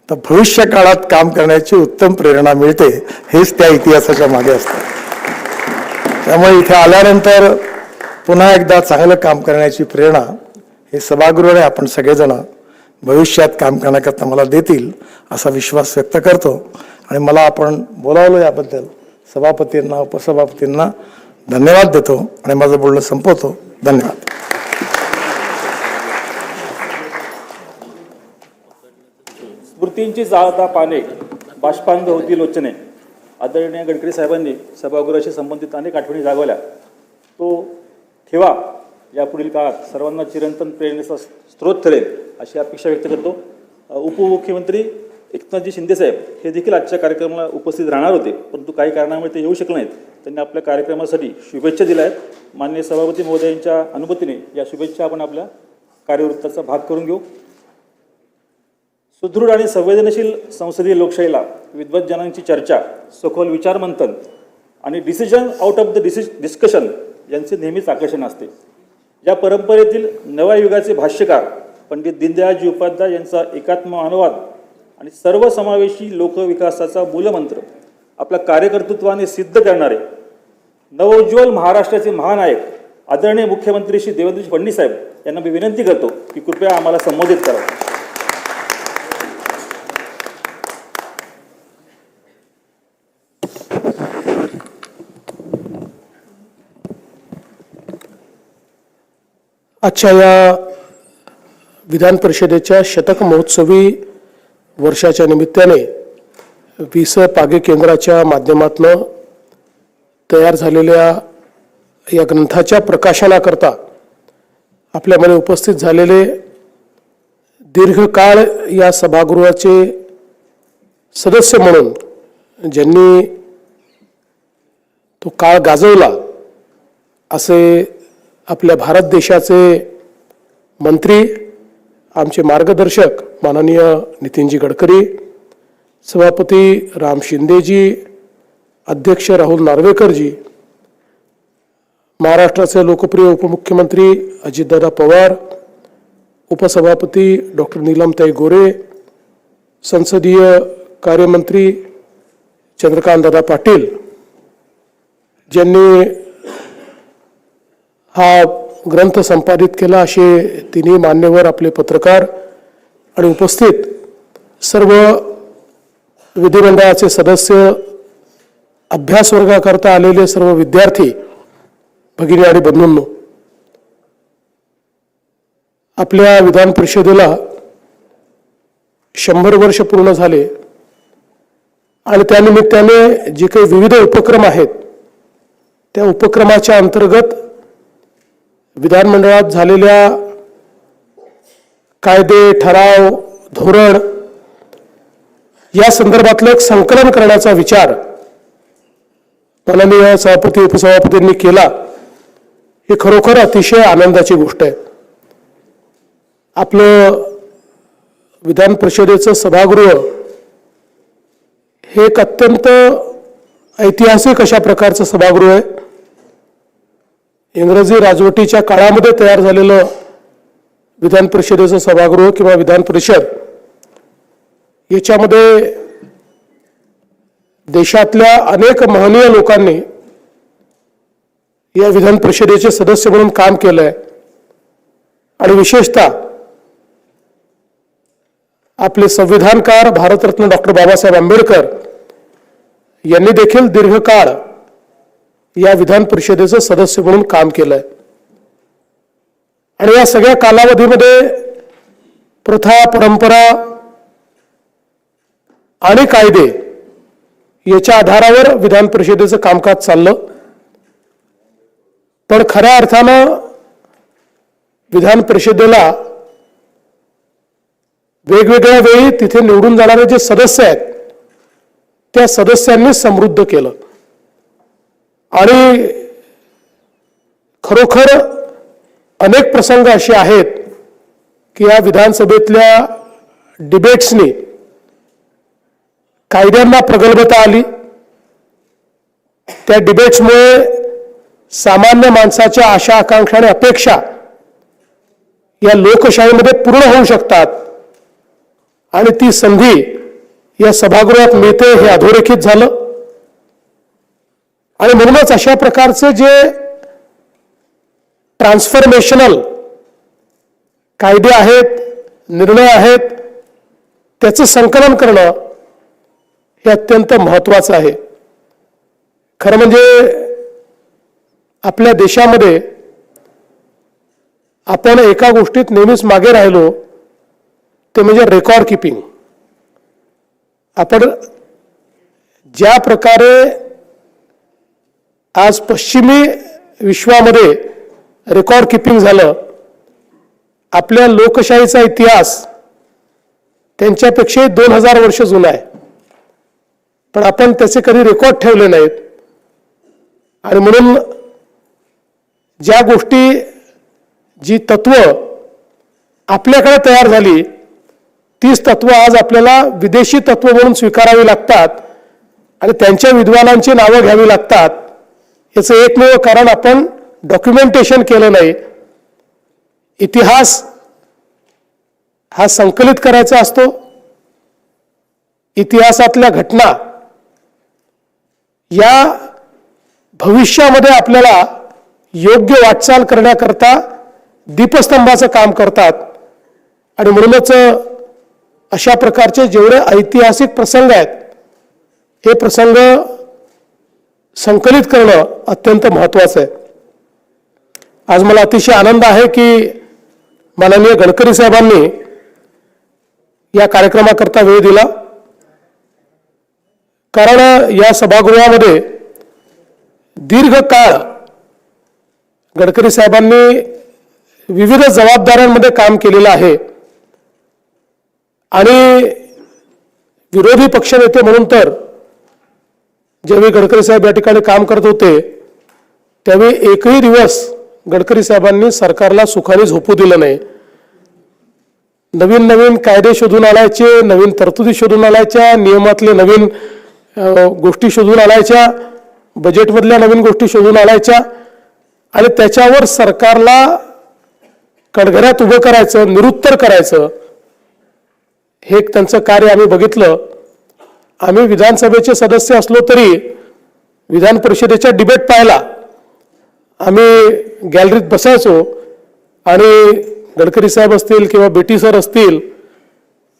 तर भविष्य काळात काम करण्याची उत्तम प्रेरणा मिळते. हेच त्या इतिहासाच्या मागे असतं. त्यामुळे इथे आल्यानंतर पुन्हा एकदा चांगलं काम करण्याची प्रेरणा हे सभागृहाने आपण सगळेजण भविष्यात काम करण्याकरता मला देतील असा विश्वास व्यक्त करतो. आणि मला आपण बोलावलं याबद्दल सभापतींना, उपसभापतींना धन्यवाद देतो आणि माझं बोलणं संपवतो. धन्यवाद. स्मृतींची जाळता पाने, बाष्पांध होती लोचने. आदरणीय गडकरी साहेबांनी सभागृहाशी संबंधित अनेक आठवणी जागवल्या. तो ठेवा यापुढील काळात सर्वांना चिरंतन प्रेरणेचा स्रोत ठरेल अशी अपेक्षा व्यक्त करतो. उपमुख्यमंत्री एकनाथजी शिंदे साहेब हे देखील आजच्या कार्यक्रमाला उपस्थित राहणार होते, परंतु काही कारणामुळे ते येऊ शकले नाहीत. त्यांनी आपल्या कार्यक्रमासाठी शुभेच्छा दिल्या आहेत. माननीय सभापती महोदयांच्या अनुमतीने या शुभेच्छा आपण आपल्या कार्यवृत्ताचा भाग करून घेऊ. सुदृढ आणि संवेदनशील संसदीय लोकशाहीला विद्वज्जनांची चर्चा, सखोल विचारमंथन आणि decision out of the discussion यांचे नेहमीच आकर्षण असते. या परंपरेतील नव्या युगाचे भाष्यकार पंडित दीनदयाळजी उपाध्याय यांचा एकात्म अनुवाद आणि सर्वसमावेशी लोकविकासाचा मूलमंत्र आपल्या कार्यकर्तृत्वाने सिद्ध करणारे नवोज्ज्वल महाराष्ट्राचे महानायक आदरणीय मुख्यमंत्री श्री देवेंद्र फडणवीस साहेब यांना मी विनंती करतो की कृपया आम्हाला संबोधित करावं. आजच्या या विधान परिषदेच्या शतक महोत्सवी वर्षाच्या निमित्ताने विस पागे केंद्राच्या माध्यमातून तयार झालेल्या या ग्रंथाच्या प्रकाशनाकरता आपल्यामध्ये उपस्थित झालेले दीर्घकाळ या सभागृहाचे सदस्य म्हणून ज्यांनी तो काळ गाजवला असे आपल्या भारत देशाचे मंत्री, आमचे मार्गदर्शक माननीय नितीनजी गडकरी, सभापती राम शिंदेजी, अध्यक्ष राहुल नार्वेकरजी, महाराष्ट्राचे लोकप्रिय उपमुख्यमंत्री अजितदादा पवार, उपसभापती डॉक्टर नीलमताई गोरे, संसदीय कार्यमंत्री चंद्रकांतदादा पाटील ज्यांनी हा ग्रंथ संपादित केला, असे तिन्ही मान्यवर, आपले पत्रकार आणि उपस्थित सर्व विधिमंडळाचे सदस्य, अभ्यास वर्गाकरता आलेले सर्व विद्यार्थी भगिनी आणि बंधूंनो, आपल्या विधान परिषदेला 100 वर्ष पूर्ण झाले आणि त्यानिमित्ताने जे काही विविध उपक्रम आहेत त्या उपक्रमाच्या अंतर्गत विधानमंडळात झालेल्या कायदे, ठराव, धोरण या संदर्भातलं एक संकलन करण्याचा विचार माननीय सभापती, उपसभापतींनी केला. ही खरोखर अतिशय आनंदाची गोष्ट आहे. आपलं विधान परिषदेचं सभागृह हे एक अत्यंत ऐतिहासिक अशा प्रकारचं सभागृह आहे. इंग्रजी राजवटीच्या काळामध्ये तयार झालेलं विधान परिषदेचं सभागृह किंवा विधान परिषद, याच्यामध्ये देशातल्या अनेक महनीय लोकांनी या विधान परिषदेचे सदस्य म्हणून काम केलंय आणि विशेषतः आपले संविधानकार भारतरत्न डॉक्टर बाबासाहेब आंबेडकर यांनी देखील दीर्घकाळ या विधान परिषदेचं सदस्य म्हणून काम केलंय. आणि या सगळ्या कालावधीमध्ये प्रथा, परंपरा आणि कायदे याच्या आधारावर विधान परिषदेचं कामकाज चाललं. पण खऱ्या अर्थानं विधान परिषदेला वेगवेगळ्या वेळी तिथे निवडून जाणारे जे सदस्य आहेत त्या सदस्यांनी समृद्ध केलं. आणि खरोखर अनेक प्रसंग असे आहेत की या विधानसभेतल्या डिबेट्सनी कायद्यांना प्रगल्भता आली. त्या डिबेट्समुळे सामान्य माणसाच्या आशा, आकांक्षा आणि अपेक्षा या लोकशाहीमध्ये पूर्ण होऊ शकतात आणि ती संधी या सभागृहात मिळते हे अधोरेखित झालं. आणि म्हणूनच अशा प्रकारचे जे ट्रान्सफॉर्मेशनल कायदे आहेत, निर्णय आहेत, त्याचं संकलन करणं हे अत्यंत महत्त्वाचं आहे. खरं म्हणजे आपल्या देशामध्ये आपण एका गोष्टीत नेहमीच मागे राहिलो, ते म्हणजे रेकॉर्ड किपिंग. आपण ज्या प्रकारे आज पश्चिमी विश्वामध्ये रेकॉर्ड किपिंग झालं, आपल्या लोकशाहीचा इतिहास त्यांच्यापेक्षा 2000 वर्ष जुना आहे, पण आपण त्याचे कधी रेकॉर्ड ठेवले नाहीत. आणि म्हणून ज्या गोष्टी, जी तत्व आपल्याकडे तयार झाली, तीच तत्व आज आपल्याला विदेशी तत्व म्हणून स्वीकारावी लागतात आणि त्यांच्या विद्वानांची नावं घ्यावी लागतात. याचं एकमेव कारण आपण डॉक्युमेंटेशन केलं नाही. इतिहास हा संकलित करायचा असतो. इतिहासातल्या घटना या भविष्यामध्ये आपल्याला योग्य वाटचाल करण्याकरता दीपस्तंभाचं काम करतात. आणि म्हणूनच अशा प्रकारचे जेवढे ऐतिहासिक प्रसंग आहेत, हे प्रसंग संकलित करणं अत्यंत महत्त्वाचं आहे. आज मला अतिशय आनंद आहे की माननीय गडकरी साहेबांनी या कार्यक्रमाकरता वेळ दिला. कारण या सभागृहामध्ये दीर्घकाळ गडकरी साहेबांनी विविध जबाबदाऱ्यांमध्ये काम केलेलं आहे आणि विरोधी पक्षनेते म्हणून तर ज्यावेळी गडकरी साहेब या ठिकाणी काम करत होते त्यावेळी एकही दिवस गडकरी साहेबांनी सरकारला सुखाने झोपू दिलं नाही. नवीन नवीन कायदे शोधून आणायचे, नवीन तरतुदी शोधून आणायच्या, नियमातले नवीन गोष्टी शोधून आणायच्या, बजेटमधल्या नवीन गोष्टी शोधून आणायच्या आणि त्याच्यावर सरकारला कडघऱ्यात उभं करायचं, निरुत्तर करायचं. हे एक त्यांचं कार्य आम्ही बघितलं. आम्ही विधानसभेचे सदस्य असलो तरी विधान परिषदेच्या डिबेट पाहायला आम्ही गॅलरीत बसायचो आणि गडकरी साहेब असतील किंवा बेटी सर असतील,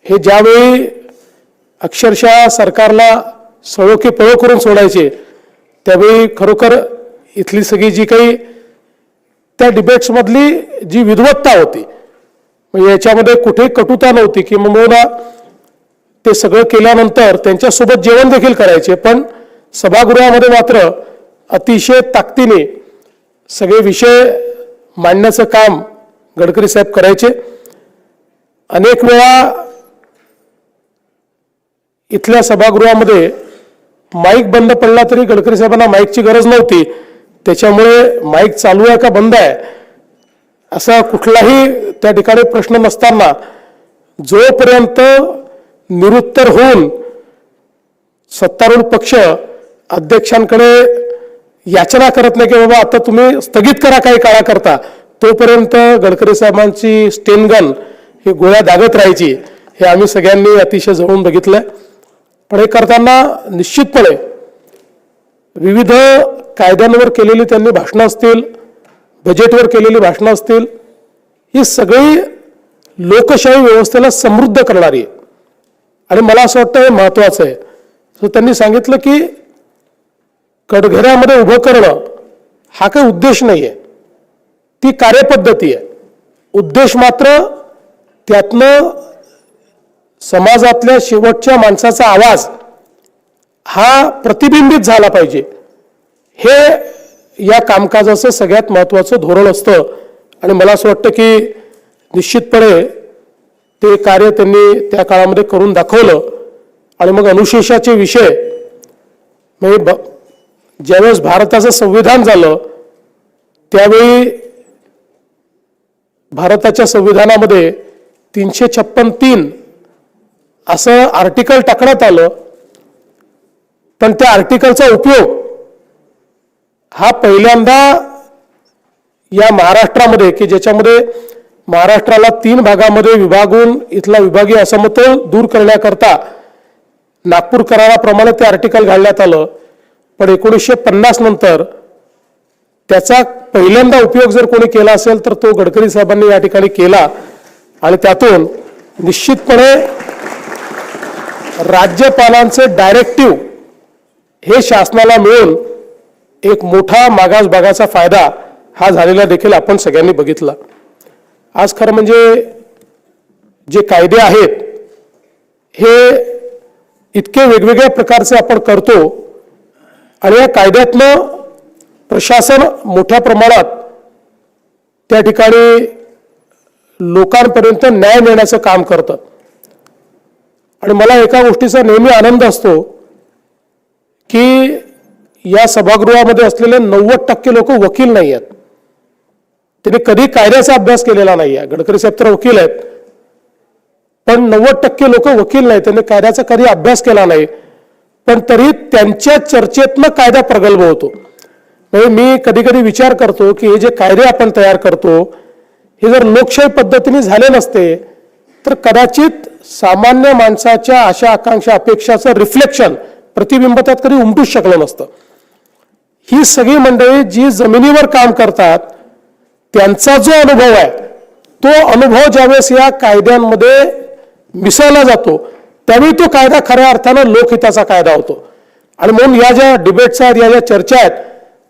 हे ज्यावेळी अक्षरशः सरकारला सळो की पळो करून सोडायचे, त्यावेळी खरोखर इथली सगळी जी काही त्या डिबेट्समधली जी विद्वत्ता होती, म्हणजे याच्यामध्ये कुठेही कटुता नव्हती की किंबहुना ते सगळं केल्यानंतर त्यांच्यासोबत जेवण देखील करायचे, पण सभागृहामध्ये मात्र अतिशय ताकदीने सगळे विषय मांडण्याचं काम गडकरी साहेब करायचे. अनेक वेळा इथल्या सभागृहामध्ये माईक बंद पडला तरी गडकरी साहेबांना माईकची गरज नव्हती, त्याच्यामुळे माईक चालू आहे का बंद आहे असा कुठलाही त्या ठिकाणी प्रश्न नसताना जोपर्यंत निरुत्तर होऊन सत्तारूढ पक्ष अध्यक्षांकडे याचना करत नाही की बाबा आता तुम्ही स्थगित करा काही काळाकरता, तोपर्यंत गडकरी साहेबांची स्टेनगन ही गोळ्या दागत राहायची. हे आम्ही सगळ्यांनी अतिशय जवळून बघितलंय. पण हे करताना निश्चितपणे विविध कायद्यांवर केलेली त्यांनी भाषणं असतील, बजेटवर केलेली भाषणं असतील, ही सगळी लोकशाही व्यवस्थेला समृद्ध करणारी आहे. आणि मला असं वाटतं हे महत्त्वाचं आहे. तर त्यांनी सांगितलं की कटघऱ्यामध्ये उभं करणं हा काही उद्देश नाही आहे, ती कार्यपद्धती आहे. उद्देश मात्र त्यातनं समाजातल्या शेवटच्या माणसाचा आवाज हा प्रतिबिंबित झाला पाहिजे, हे या कामकाजाचं सगळ्यात महत्त्वाचं धोरण असतं. आणि मला असं वाटतं की निश्चितपणे ते कार्य त्यांनी त्या काळामध्ये करून दाखवलं. आणि मग अनुशेषाचे विषय म्हणजे ज्यावेळेस भारताचं संविधान झालं त्यावेळी भारताच्या संविधानामध्ये 356(3) असं आर्टिकल टाकण्यात आलं, पण त्या आर्टिकलचा उपयोग हा पहिल्यांदा या महाराष्ट्रामध्ये की ज्याच्यामध्ये महाराष्ट्राला 3 भागामध्ये विभागून इथला विभागीय असमतोल दूर करण्याकरता नागपूर कराराप्रमाणे ते आर्टिकल घालण्यात आलं. पण 1950 नंतर त्याचा पहिल्यांदा उपयोग जर कोणी केला असेल तर तो गडकरी साहेबांनी या ठिकाणी केला. आणि त्यातून निश्चितपणे राज्यपालांचे डायरेक्टिव्ह हे शासनाला मिळून एक मोठा मागास भागाचा फायदा हा झालेला देखील आपण सगळ्यांनी बघितला. आज खरं म्हणजे जे कायदे आहेत हे इतके वेगवेगळ्या प्रकारचे आपण करतो आणि या कायद्यातनं प्रशासन मोठ्या प्रमाणात त्या ठिकाणी लोकांपर्यंत न्याय मिळण्याचं काम करतं. आणि मला एका गोष्टीचा नेहमी आनंद असतो की या सभागृहामध्ये असलेले 90% लोक वकील नाही आहेत. त्यांनी कधी कायद्याचा अभ्यास केलेला नाही आहे. गडकरी साहेब तर वकील आहेत, पण 90% लोक वकील नाहीत, त्यांनी कायद्याचा कधी अभ्यास केला नाही, पण तरी त्यांच्या चर्चेतनं कायदा प्रगल्भ होतो. म्हणजे मी कधी कधी विचार करतो की हे जे कायदे आपण तयार करतो हे जर लोकशाही पद्धतीने झाले नसते तर कदाचित सामान्य माणसाच्या आशा आकांक्षा अपेक्षाचं रिफ्लेक्शन प्रतिबिंब त्यात कधी उमटूच शकलं नसतं. ही सगळी मंडळी जी जमिनीवर काम करतात त्यांचा जो अनुभव आहे तो अनुभव ज्यावेळेस या कायद्यांमध्ये मिसळला जातो त्यावेळी तो कायदा खऱ्या अर्थानं लोकहिताचा कायदा होतो. आणि म्हणून या ज्या डिबेट्स आहेत, या ज्या चर्चा आहेत,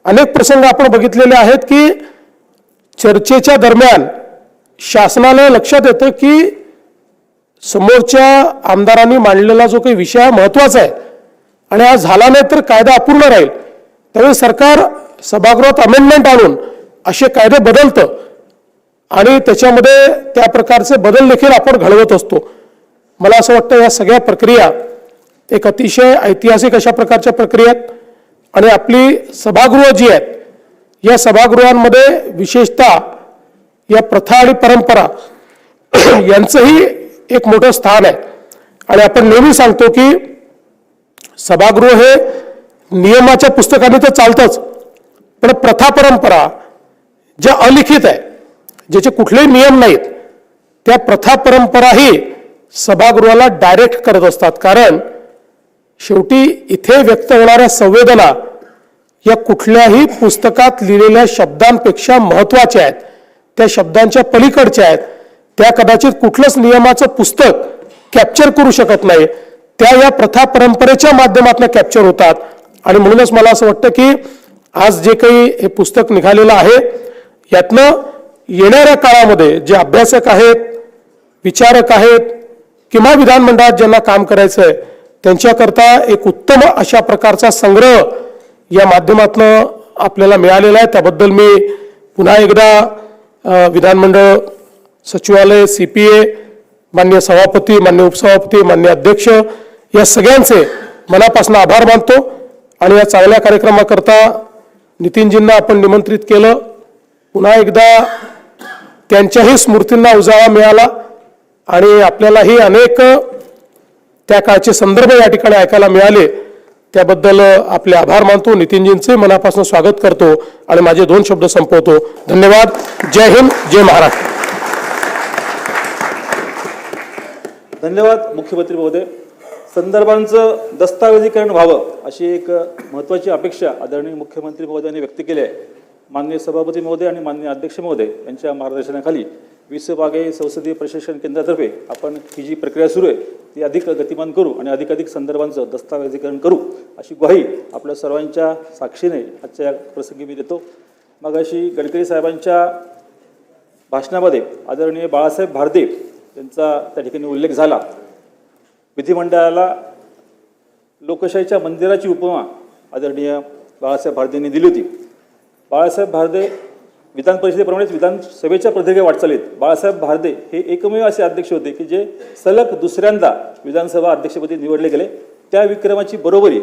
अनेक प्रसंग आपण बघितलेले आहेत की चर्चेच्या दरम्यान शासनाला लक्षात येतं की समोरच्या आमदारांनी मांडलेला जो काही विषय महत्त्वाचा आहे आणि हा झाला नाही तर कायदा अपूर्ण राहील, त्यावेळी सरकार सभागृहात अमेंडमेंट आणून असे कायदे बदलतं आणि त्याच्यामध्ये त्या प्रकारचे बदल देखील आपण घडवत असतो. मला असं वाटतं या सगळ्या प्रक्रिया एक अतिशय ऐतिहासिक अशा प्रकारच्या प्रक्रिया आहेत. आणि आपली सभागृह जी आहेत या सभागृहांमध्ये विशेषतः या प्रथा आणि परंपरा यांचंही एक मोठं स्थान आहे. आणि आपण नेहमी सांगतो की सभागृह हे नियमाच्या पुस्तकाने तर चालतंच, पण प्रथा परंपरा ज्या अलिखित आहे, ज्याचे कुठलेही नियम नाहीत, त्या प्रथा परंपराही सभागृहाला डायरेक्ट करत असतात, कारण शेवटी इथे व्यक्त होणाऱ्या संवेदना या कुठल्याही पुस्तकात लिहिलेल्या शब्दांपेक्षा महत्त्वाच्या आहेत, त्या शब्दांच्या पलीकडच्या आहेत. त्या कदाचित कुठलंच नियमाचं पुस्तक कॅप्चर करू शकत नाही, त्या या प्रथा परंपरेच्या माध्यमातून कॅप्चर होतात. आणि म्हणूनच मला असं वाटतं की आज जे काही हे पुस्तक निघालेलं आहे यातनं येणाऱ्या काळामध्ये जे अभ्यासक आहेत, विचारक आहेत किंवा विधानमंडळात ज्यांना काम करायचं आहे त्यांच्याकरता एक उत्तम अशा प्रकारचा संग्रह या माध्यमातून आपल्याला मिळालेला आहे. त्याबद्दल मी पुन्हा एकदा विधानमंडळ सचिवालय, CPA, मान्य सभापती, मान्य उपसभापती, मान्य अध्यक्ष या सगळ्यांचे मनापासून आभार मानतो. आणि या चांगल्या कार्यक्रमाकरता नितीनजींना आपण निमंत्रित केलं. पुन्हा एकदा त्यांच्याही स्मृतींना उजाळा मिळाला आणि आपल्यालाही अनेक त्या काळचे संदर्भ या ठिकाणी ऐकायला मिळाले. त्याबद्दल आपले आभार मानतो, नितीनजींचे मनापासून स्वागत करतो आणि माझे 2 शब्द संपवतो. धन्यवाद. जय हिंद, जय महाराष्ट्र. धन्यवाद मुख्यमंत्री महोदय. संदर्भांचं दस्तावेजीकरण व्हावं अशी एक महत्त्वाची अपेक्षा आदरणीय मुख्यमंत्री महोदयांनी व्यक्त केली आहे. माननीय सभापती महोदय आणि माननीय अध्यक्ष महोदय यांच्या मार्गदर्शनाखाली 20 बागे संसदीय प्रशिक्षण केंद्रातर्फे आपण ही जी प्रक्रिया सुरू आहे ती अधिक गतिमान करू आणि अधिकाधिक संदर्भांचं दस्तावेजीकरण करू अशी ग्वाही आपल्या सर्वांच्या साक्षीने आजच्या या प्रसंगी मी देतो. मगाशी गडकरी साहेबांच्या भाषणामध्ये आदरणीय बाळासाहेब भारदे यांचा त्या ठिकाणी उल्लेख झाला. विधिमंडळाला लोकशाहीच्या मंदिराची उपमा आदरणीय बाळासाहेब भारदेंनी दिली होती. बाळासाहेब भारदे विधान परिषदेप्रमाणेच विधानसभेच्या प्रदीर्घ वाटचालीत बाळासाहेब भारदे हे एकमेव असे अध्यक्ष होते की जे सलग दुसऱ्यांदा विधानसभा अध्यक्षपदी निवडले गेले. त्या विक्रमाची बरोबरी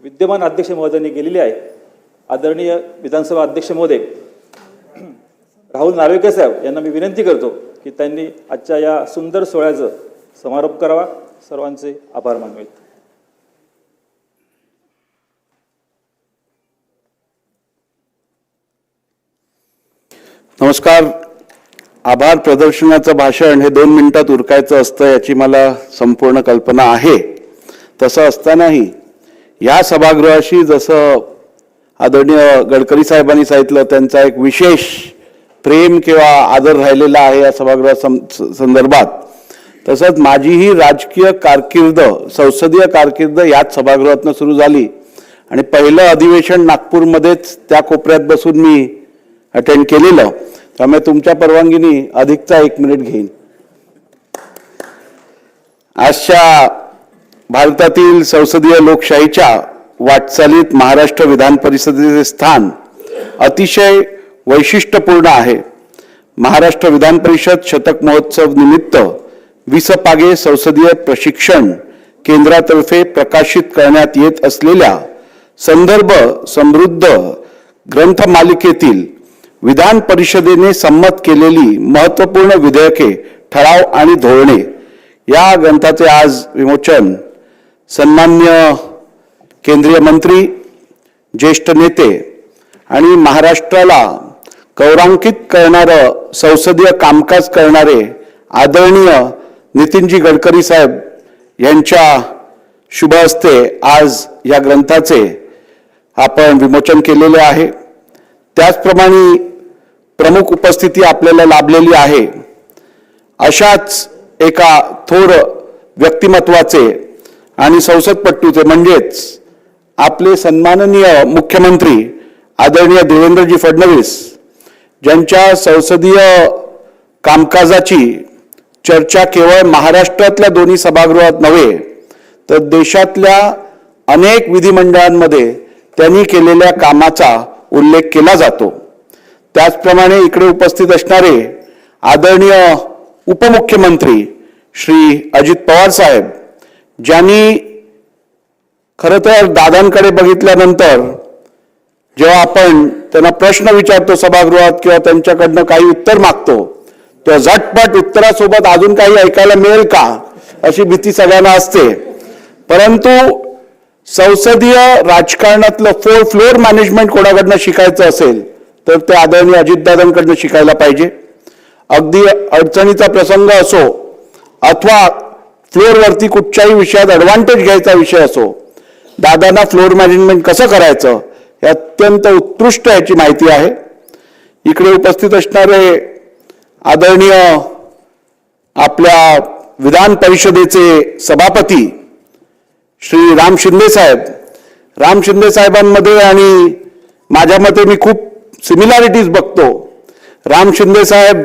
विद्यमान अध्यक्ष महोदयांनी केलेली आहे. आदरणीय विधानसभा अध्यक्ष महोदय राहुल नार्वेकर साहेब यांना मी विनंती करतो की त्यांनी आजच्या या सुंदर सोहळ्याचं समारोप करावा. सर्वांचे आभार मानवेत. नमस्कार. आभार प्रदर्शनाचं भाषण हे 2 मिनिटात उरकायचं असतं याची मला संपूर्ण कल्पना आहे. तसं असतानाही या सभागृहाशी जसं आदरणीय गडकरी साहेबांनी सांगितलं त्यांचा एक विशेष प्रेम किंवा आदर राहिलेला आहे या सभागृहा संदर्भात, तसंच माझीही राजकीय कारकीर्द, संसदीय कारकीर्द याच सभागृहातून सुरू झाली आणि पहिलं अधिवेशन नागपूरमध्येच त्या कोपऱ्यात बसून मी अटेंड केलेलं. त्यामुळे तुमच्या परवानगीने अधिकचा 1 मिनिट घेईन. आजच्या भारतातील संसदीय लोकशाहीच्या वाटचालीत महाराष्ट्र विधान परिषदेचे स्थान अतिशय वैशिष्ट्यपूर्ण आहे. महाराष्ट्र विधान परिषद शतक महोत्सव निमित्त 20 बागे संसदीय प्रशिक्षण केंद्रातर्फे प्रकाशित करण्यात येत असलेल्या संदर्भ समृद्ध ग्रंथमालिकेतील विधान परिषदेने संमत केलेली महत्त्वपूर्ण विधेयके, ठराव आणि धोरणे या ग्रंथाचे आज विमोचन सन्माननीय केंद्रीय मंत्री, ज्येष्ठ नेते आणि महाराष्ट्राला गौरवान्वित करणारं संसदीय कामकाज करणारे आदरणीय नितीनजी गडकरी साहेब यांच्या शुभ हस्ते आज या ग्रंथाचे आपण विमोचन केलेले आहे. त्याचप्रमाणे प्रमुख उपस्थिती आपल्याला लाभलेली आहे. अशाच एका थोर व्यक्तिमत्वाचे आणि संसदपटूचे म्हणजेच आपले सन्माननीय मुख्यमंत्री आदरणीय देवेंद्रजी फडणवीस, ज्यांच्या संसदीय कामकाजाची चर्चा केवळ महाराष्ट्रातल्या 2 सभागृहात नव्हे तर देशातल्या अनेक विधिमंडळांमध्ये त्यांनी केलेल्या कामाचा उल्लेख केला जातो. त्याचप्रमाणे इकडे उपस्थित असणारे आदरणीय उपमुख्यमंत्री श्री अजित पवार साहेब, ज्यांनी खरं तर दादांकडे बघितल्यानंतर जेव्हा आपण त्यांना प्रश्न विचारतो सभागृहात किंवा त्यांच्याकडनं काही उत्तर मागतो तेव्हा झटपट उत्तरासोबत अजून काही ऐकायला मिळेल का अशी भीती सगळ्यांना असते. परंतु संसदीय राजकारणातलं फ्लोर मॅनेजमेंट कोणाकडनं शिकायचं असेल तर ते आदरणीय अजितदादांकडनं शिकायला पाहिजे. अगदी अडचणीचा प्रसंग असो अथवा फ्लोअरवरती कुठच्याही विषयात ॲडव्हान्टेज घ्यायचा विषय असो, दादांना फ्लोअर मॅनेजमेंट कसं करायचं हे अत्यंत उत्कृष्ट याची माहिती आहे. इकडे उपस्थित असणारे आदरणीय आपल्या विधान परिषदेचे सभापती श्री राम शिंदे साहेब, राम शिंदे साहेबांमध्ये आणि माझ्या मते मी खूप सिमिलॅरिटीज बघतो. राम शिंदे साहेब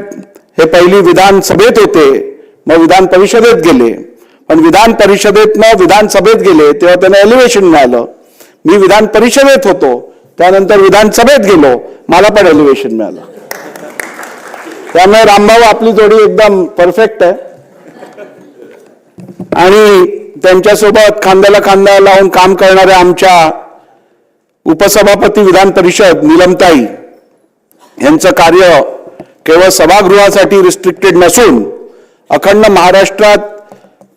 हे पहिली विधानसभेत होते, मग विधान परिषदेत गेले, पण विधान परिषदेतनं विधानसभेत गेले तेव्हा त्यांना एलिव्हेशन मिळालं. मी विधान परिषदेत होतो, त्यानंतर विधानसभेत गेलो, मला पण एलिव्हेशन मिळालं. त्यामुळे रामभाऊ आपली जोडी एकदम परफेक्ट आहे. आणि त्यांच्यासोबत खांद्याला खांदा लावून काम करणाऱ्या आमच्या उपसभापती विधान परिषद नीलमताई यांचं कार्य केवळ सभागृहासाठी रिस्ट्रिक्टेड नसून अखंड महाराष्ट्रात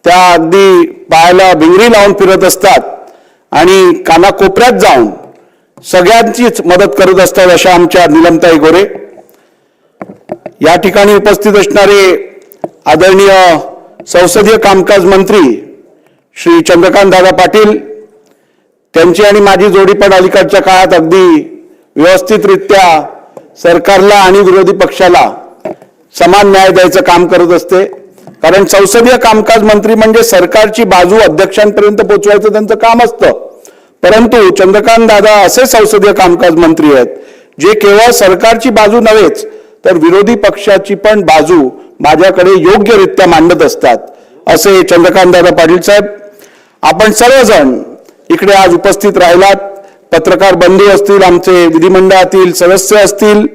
त्या अगदी पायाला भिंगरी लावून फिरत असतात आणि कानाकोपऱ्यात जाऊन सगळ्यांचीच मदत करत असतात अशा आमच्या नीलमताई गोरे. या ठिकाणी उपस्थित असणारे आदरणीय संसदीय कामकाज मंत्री श्री चंद्रकांत दादा पाटील, त्यांची आणि माझी जोडी पण अलीकडच्या काळात अगदी व्यवस्थितरित्या सरकारला आणि विरोधी पक्षाला समान न्याय द्यायचं काम करत असते. कारण संसदीय कामकाज मंत्री म्हणजे सरकारची बाजू अध्यक्षांपर्यंत पोहोचवायचं त्यांचं काम असतं. परंतु चंद्रकांत दादा असे संसदीय कामकाज मंत्री आहेत जे केवळ सरकारची बाजू नव्हेच तर विरोधी पक्षाची पण बाजू माझ्याकडे योग्यरित्या मांडत असतात. असे चंद्रकांत दादा पाटील साहेब, आपण सर्वजण इकडे आज उपस्थित राहिलात. पत्रकार बंधू असतील, आमचे विधिमंडळातील सदस्य असतील,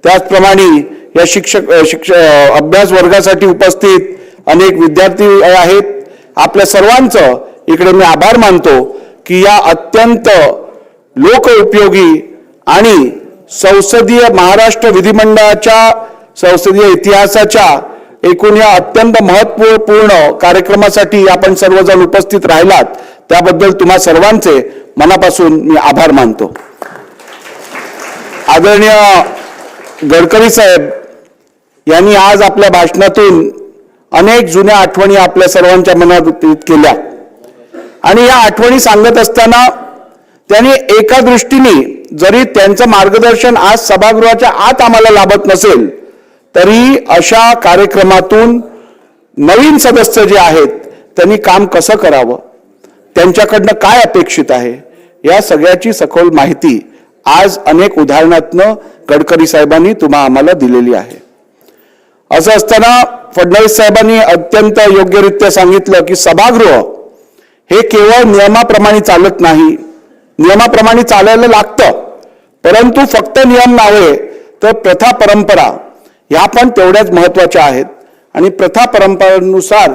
त्याचप्रमाणे या अभ्यास वर्गासाठी उपस्थित अनेक विद्यार्थी आहेत. आपल्या सर्वांचं इकडे मी आभार मानतो की या अत्यंत लोकउपयोगी आणि संसदीय महाराष्ट्र विधिमंडळाच्या संसदीय इतिहासाच्या एकूण या अत्यंत महत्त्वपूर्ण कार्यक्रमासाठी आपण सर्वजण उपस्थित राहिलात. त्याबद्दल तुम्हा सर्वांचे मनापासून मी आभार मानतो. आदरणीय गडकरी साहेब यांनी आज आपल्या भाषणातून अनेक जुन्या आठवणी आपल्या सर्वांच्या मनात व्यक्त केल्या आणि या आठवणी सांगत असताना त्यांनी एका दृष्टीने जरी त्यांचं मार्गदर्शन आज सभागृहाच्या आत आम्हाला लाभत नसेल तरी अशा कार्यक्रमातून नवीन सदस्य जे आहेत त्यांनी काम कसं करावं, त्यांच्याकडनं काय अपेक्षित आहे या सगळ्याची सखोल माहिती आज अनेक उदाहरणातनं गडकरी साहेबांनी तुम्हा आम्हाला दिलेली आहे. असं असताना फडणवीस साहेबांनी अत्यंत योग्यरित्या सांगितलं की सभागृह हे केवळ नियमाप्रमाणे चालत नाही, नियमाप्रमाणे चालायला लागतं, परंतु फक्त नियम नव्हे तर प्रथा परंपरा ह्या पण तेवढ्याच महत्वाच्या आहेत आणि प्रथा परंपरेनुसार